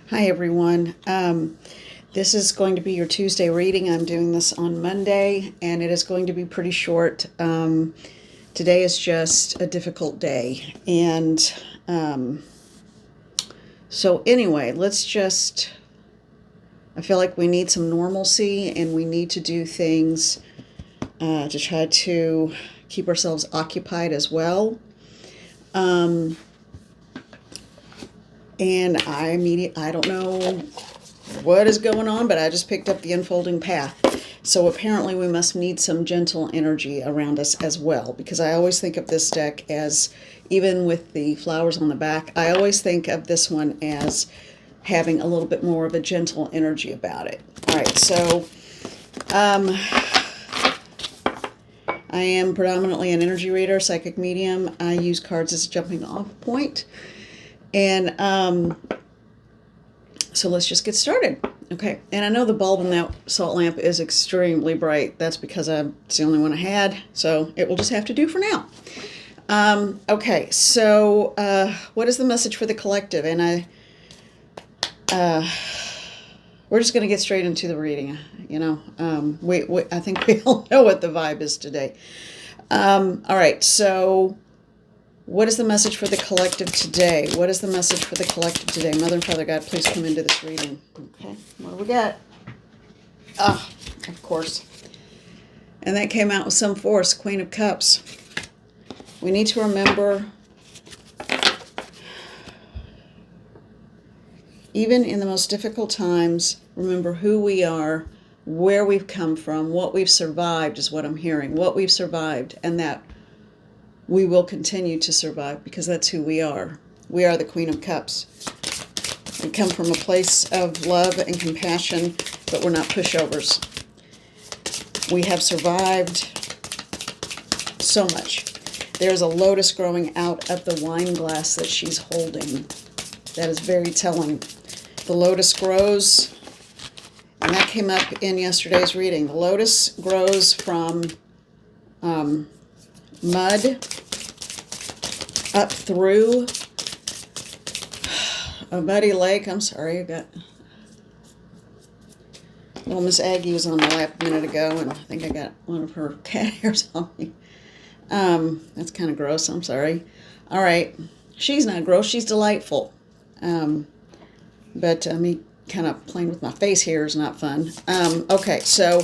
Hi everyone. This is going to be your Tuesday reading. I'm doing this on Monday and it is going to be pretty short. Today is just a difficult day. And so anyway, I feel like we need some normalcy and we need to do things to try to keep ourselves occupied as well. And I don't know what is going on, but I just picked up the Unfolding Path. So apparently we must need some gentle energy around us as well, because I always think of this deck as, even with the flowers on the back, I always think of this one as having a little bit more of a gentle energy about it. All right, so I am predominantly an energy reader, psychic medium. I use cards as a jumping off point. And so let's just get started. Okay, and I know the bulb in that salt lamp is extremely bright. That's because it's the only one I had, so it will just have to do for now. Okay, so what is the message for the collective? And we're just going to get straight into the reading. I think we all know what the vibe is today. All right, so what is the message for the collective today? What is the message for the collective today? Mother and Father God, please come into this reading. Okay, what do we got? Ah, of course. And that came out with some force, Queen of Cups. We need to remember, even in the most difficult times, remember who we are, where we've come from, what we've survived is what I'm hearing, what we've survived, and that we will continue to survive because that's who we are. We are the Queen of Cups. We come from a place of love and compassion, but we're not pushovers. We have survived so much. There's a lotus growing out of the wine glass that she's holding. That is very telling. The lotus grows, and that came up in yesterday's reading. The lotus grows from mud up through a muddy lake. I'm sorry, I got little Miss Aggie was on my lap a minute ago, and I think I got one of her cat hairs on me. That's kind of gross. I'm sorry. All right, she's not gross. She's delightful. But me kind of playing with my face here is not fun. Okay, so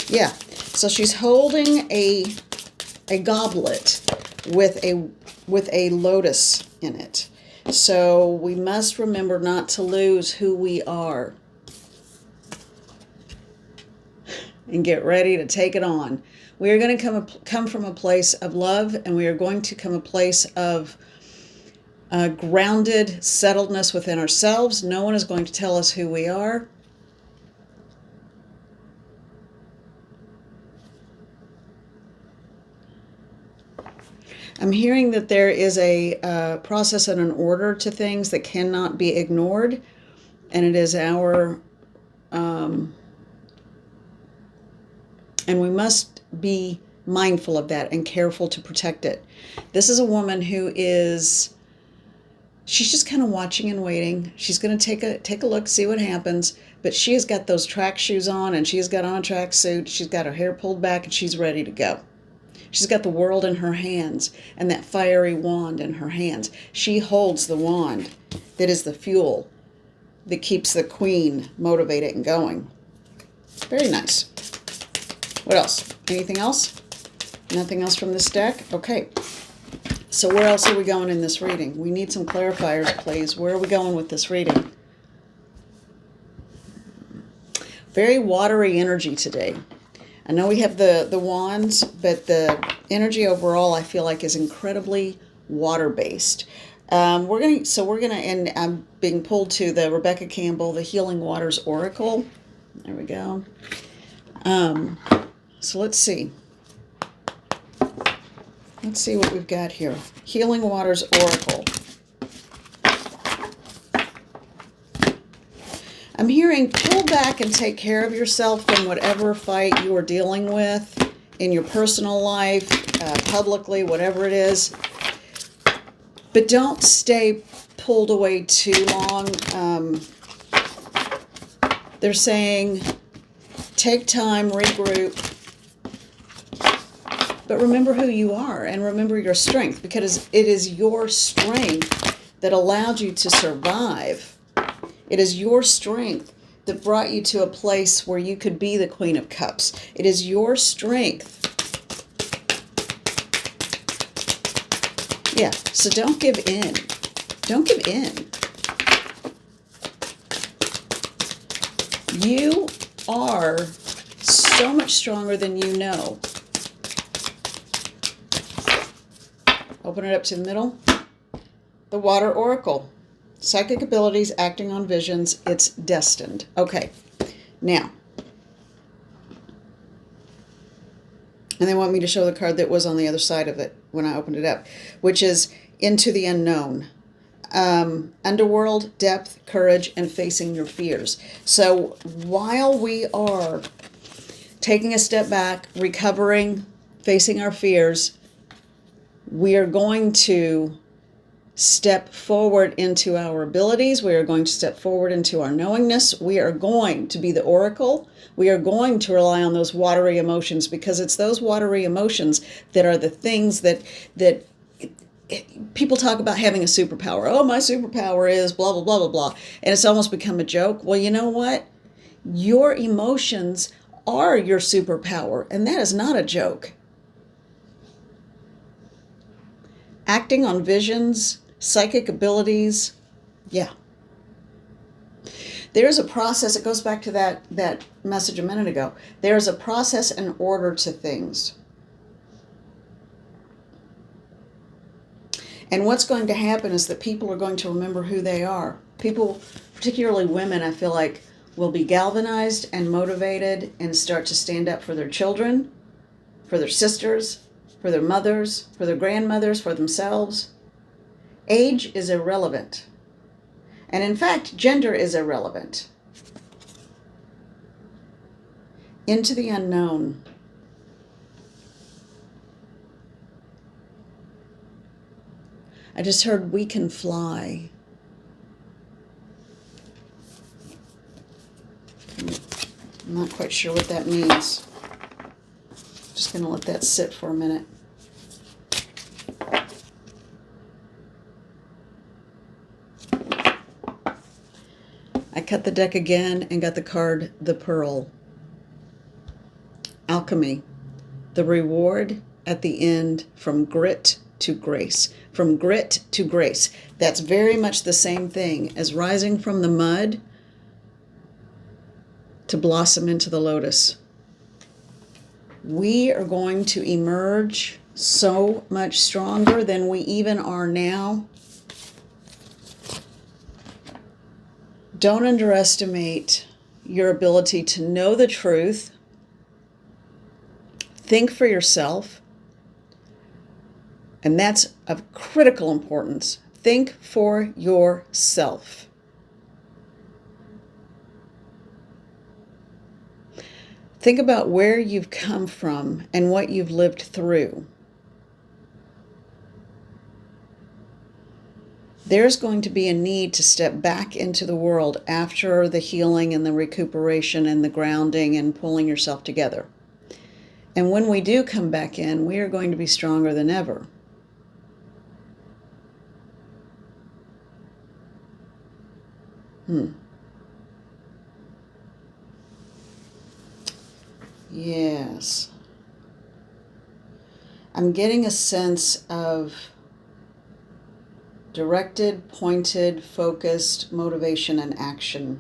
yeah. So she's holding a goblet with a lotus in it. So we must remember not to lose who we are and get ready to take it on. We are going to come from a place of love, and we are going to come a place of grounded settledness within ourselves. No one is going to tell us who we are. I'm hearing that there is a process and an order to things that cannot be ignored, and it is our, and we must be mindful of that and careful to protect it. This is a woman who is, she's just kind of watching and waiting. She's going to take a look, see what happens, but she has got those track shoes on, and she's got on a track suit. She's got her hair pulled back, and she's ready to go. She's got the world in her hands and that fiery wand in her hands. She holds the wand that is the fuel that keeps the queen motivated and going. Very nice. What else? Anything else? Nothing else from this deck? Okay. So where else are we going in this reading? We need some clarifiers, please. Where are we going with this reading? Very watery energy today. I know we have the wands, but the energy overall I feel like is incredibly water-based. We're gonna, and I'm being pulled to the Rebecca Campbell, the Healing Waters Oracle. There we go. So let's see. Let's see what we've got here. Healing Waters Oracle. I'm hearing pull back and take care of yourself in whatever fight you are dealing with in your personal life, publicly, whatever it is. But don't stay pulled away too long. They're saying take time, regroup, but remember who you are and remember your strength, because it is your strength that allowed you to survive. It is your strength that brought you to a place where you could be the Queen of Cups. It is your strength. Yeah, so don't give in. Don't give in. You are so much stronger than you know. Open it up to the middle. The Water Oracle. Psychic abilities, acting on visions. It's destined. Okay, now. And they want me to show the card that was on the other side of it when I opened it up, which is Into the Unknown. Underworld, depth, courage, and facing your fears. So while we are taking a step back, recovering, facing our fears, we are going to step forward into our abilities. We are going to step forward into our knowingness. We are going to be the oracle. We are going to rely on those watery emotions, because it's those watery emotions that are the things that people talk about having a superpower. Oh, my superpower is blah, blah, blah, blah, blah. And it's almost become a joke. Well, you know what? Your emotions are your superpower, and that is not a joke. Acting on visions, psychic abilities, yeah. There's a process. It goes back to that message a minute ago. There's a process and order to things. And what's going to happen is that people are going to remember who they are. People, particularly women, I feel like, will be galvanized and motivated and start to stand up for their children, for their sisters, for their mothers, for their grandmothers, for themselves. Age is irrelevant. And in fact, gender is irrelevant. Into the unknown. I just heard we can fly. I'm not quite sure what that means. Just going to let that sit for a minute. I cut the deck again and got the card, the Pearl. Alchemy. The reward at the end, from grit to grace. From grit to grace. That's very much the same thing as rising from the mud to blossom into the lotus. We are going to emerge so much stronger than we even are now. Don't underestimate your ability to know the truth. Think for yourself. And that's of critical importance. Think for yourself. Think about where you've come from and what you've lived through. There's going to be a need to step back into the world after the healing and the recuperation and the grounding and pulling yourself together. And when we do come back in, we are going to be stronger than ever. Yes. I'm getting a sense of directed, pointed, focused motivation and action.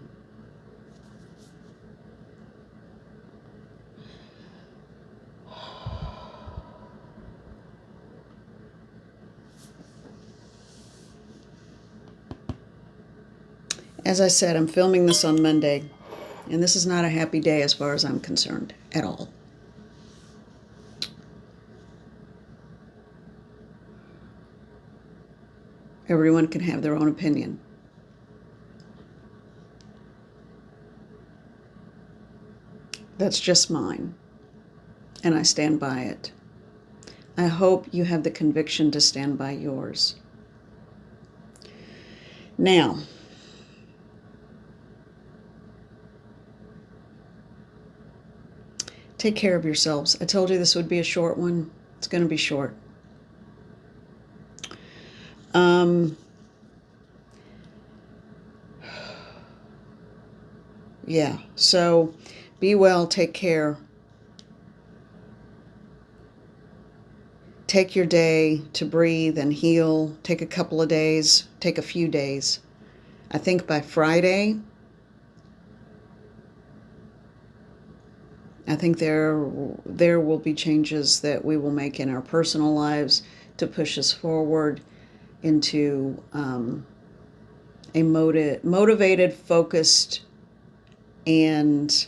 As I said, I'm filming this on Monday, and this is not a happy day as far as I'm concerned at all. Everyone can have their own opinion. That's just mine, and I stand by it. I hope you have the conviction to stand by yours. Now, take care of yourselves. I told you this would be a short one. It's going to be short. Yeah, so be well, take care. Take your day to breathe and heal. Take a couple of days, take a few days. I think by Friday, I think there will be changes that we will make in our personal lives to push us forward into a motivated, focused, and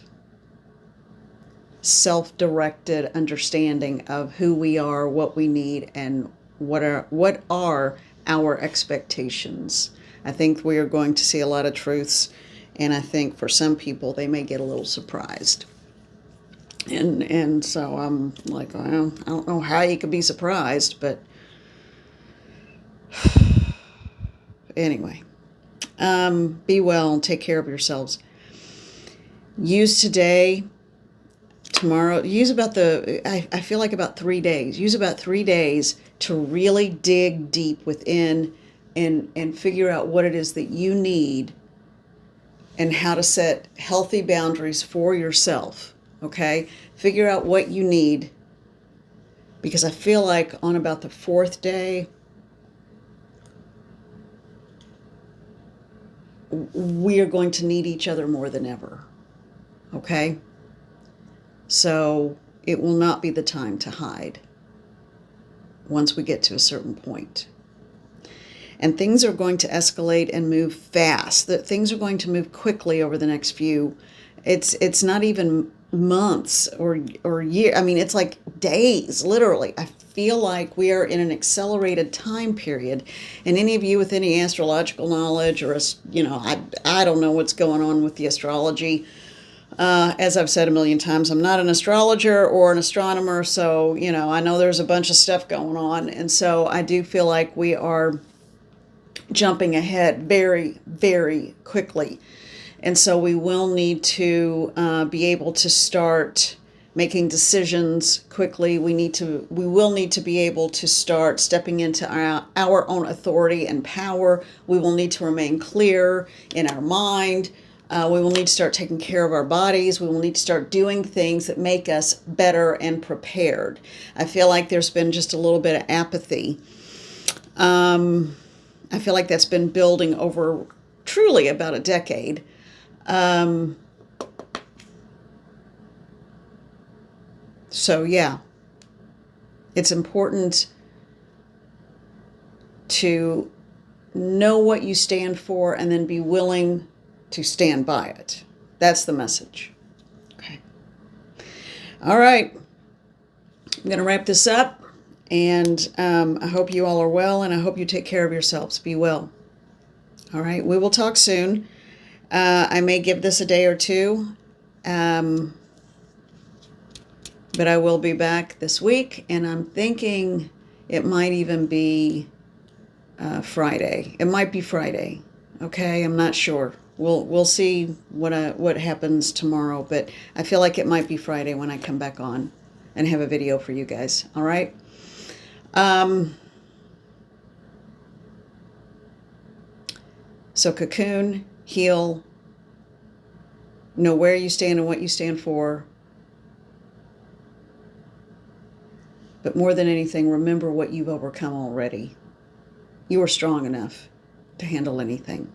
self-directed understanding of who we are, what we need, and what are our expectations. I think we are going to see a lot of truths, and I think for some people they may get a little surprised. And so I'm like, well, I don't know how you could be surprised, but anyway, be well and take care of yourselves. Use today, tomorrow, use about I feel like about 3 days. Use about 3 days to really dig deep within and figure out what it is that you need and how to set healthy boundaries for yourself, okay? Figure out what you need, because I feel like on about the 4th day, we are going to need each other more than ever, okay? So it will not be the time to hide once we get to a certain point. And things are going to escalate and move fast. That things are going to move quickly over the next few. It's not even months or year. I mean, it's like days, literally. I feel like we are in an accelerated time period. And any of you with any astrological knowledge, or I don't know what's going on with the astrology. As I've said a million times, I'm not an astrologer or an astronomer, so, I know there's a bunch of stuff going on. And so I do feel like we are jumping ahead very, very quickly. And so we will need to be able to start making decisions quickly. We will need to be able to start stepping into our own authority and power. We will need to remain clear in our mind. We will need to start taking care of our bodies. We will need to start doing things that make us better and prepared. I feel like there's been just a little bit of apathy. I feel like that's been building over truly about a decade. So yeah, it's important to know what you stand for and then be willing to stand by it. That's the message. Okay. All right. I'm going to wrap this up. And I hope you all are well, and I hope you take care of yourselves. Be well. All right. We will talk soon. I may give this a day or two. But I will be back this week, and I'm thinking it might even be Friday. It might be Friday. Okay. I'm not sure. We'll see what happens tomorrow, but I feel like it might be Friday when I come back on and have a video for you guys. All right. So cocoon, heal, know where you stand and what you stand for. But more than anything, remember what you've overcome already. You are strong enough to handle anything.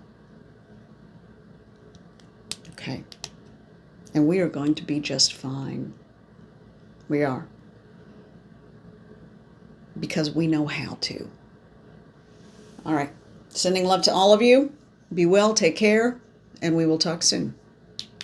Okay. And we are going to be just fine. We are. Because we know how to. All right. Sending love to all of you. Be well, take care, and we will talk soon.